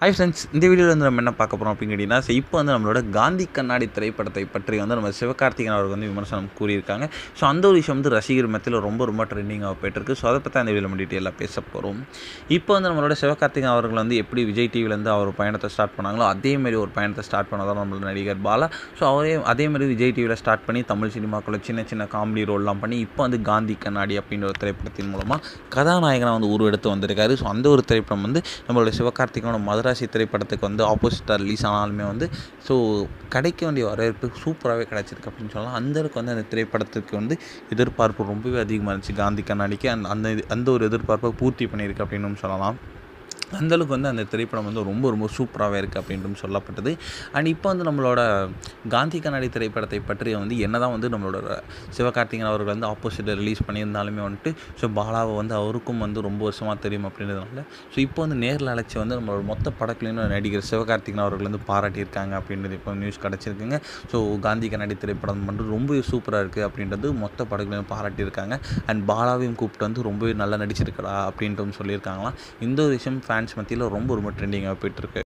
Hi friends, இந்த வீடியோவில் வந்து நம்ம என்ன பார்க்க போகிறோம் அப்படின்னு கேட்டிங்கன்னா, இப்போ வந்து நம்மளோட காந்தி கண்ணாடி திரைப்படத்தை பற்றி வந்து நம்ம சிவகார்த்திகேயன் அவர்கள் வந்து விமர்சனம் கூறியிருக்காங்க. ஸோ அந்த ஒரு விஷயம் வந்து ரசிகர் மத்தியில் ரொம்ப ட்ரெண்டிங்காக போயிட்டுருக்கு. ஸோ அதை பற்றி அந்த வீடியோவில் நம்ம டீட்டெயிலாக பேச போகிறோம். இப்போ வந்து நம்மளோட சிவகார்த்திகேயன் அவர்கள் வந்து எப்படி விஜய் டிவிலேருந்து அவர் பயணத்தை ஸ்டார்ட் பண்ணாங்களோ அதேமாரி ஒரு பயணத்தை ஸ்டார்ட் பண்ணதான் நம்மளோட நடிகர் பாலா. ஸோ அதேமாதிரி விஜய் டிவியில் ஸ்டார்ட் பண்ணி தமிழ் சினிமாக்குள்ள சின்ன காமெடி ரோல்லாம் பண்ணி இப்போ வந்து காந்தி கண்ணாடி அப்படின்ற ஒரு திரைப்படத்தின் மூலமாக கதாநாயகனாக வந்து உருவெடுத்து வந்திருக்காரு. ஸோ அந்த ஒரு திரைப்படம் வந்து நம்மளோட சிவகார்த்திகேயனோட மதராசி திரைப்படத்துக்கு வந்து ஆப்போசிட்டாக ரிலீஸ் ஆனாலுமே வந்து ஸோ கிடைக்க வேண்டிய வரவேற்பு சூப்பராகவே கிடச்சிருக்கு அப்படின்னு சொல்லலாம். அந்தளவுக்கு வந்து அந்த திரைப்படத்துக்கு வந்து எதிர்பார்ப்பு ரொம்பவே அதிகமாக இருந்துச்சு. காந்தி கண்ணாடிக்கு அந்த ஒரு எதிர்பார்ப்பை பூர்த்தி பண்ணியிருக்கு அப்படின்னு சொல்லலாம். அந்தளவுக்கு வந்து அந்த திரைப்படம் வந்து ரொம்ப சூப்பராகவே இருக்குது அப்படின்ட்டு சொல்லப்பட்டது. அண்ட் இப்போ வந்து நம்மளோட காந்தி கண்ணாடி திரைப்படத்தை பற்றி வந்து என்ன தான் வந்து நம்மளோட சிவகார்த்திகேயன் அவர்கள் வந்து ஆப்போசிட்டில் ரிலீஸ் பண்ணியிருந்தாலுமே வந்துட்டு ஸோ பாலாவை வந்து அவருக்கும் வந்து ரொம்ப வருஷமாக தெரியும் அப்படின்றதுனால ஸோ இப்போ வந்து நேரில் அழைச்சி வந்து நம்மளோட மொத்த படத்துலையும் நடிகர் சிவகார்த்திகேயன் அவர்கள் வந்து பாராட்டியிருக்காங்க அப்படின்றது இப்போ நியூஸ் கிடச்சிருக்குங்க. ஸோ காந்தி கண்ணாடி திரைப்படம் வந்து ரொம்ப சூப்பராக இருக்குது அப்படின்றது மொத்த படத்துலையும் பாராட்டியிருக்காங்க. அண்ட் பாலாவையும் கூப்பிட்டு வந்து ரொம்பவே நல்லா நடிச்சிருக்கடா அப்படின்ட்டு சொல்லியிருக்காங்களாம். இந்த ஒரு விஷயம் ஃபேன்ஸ் மத்தியில் ரொம்ப ட்ரெண்டிங்காக போயிட்டுருக்கு.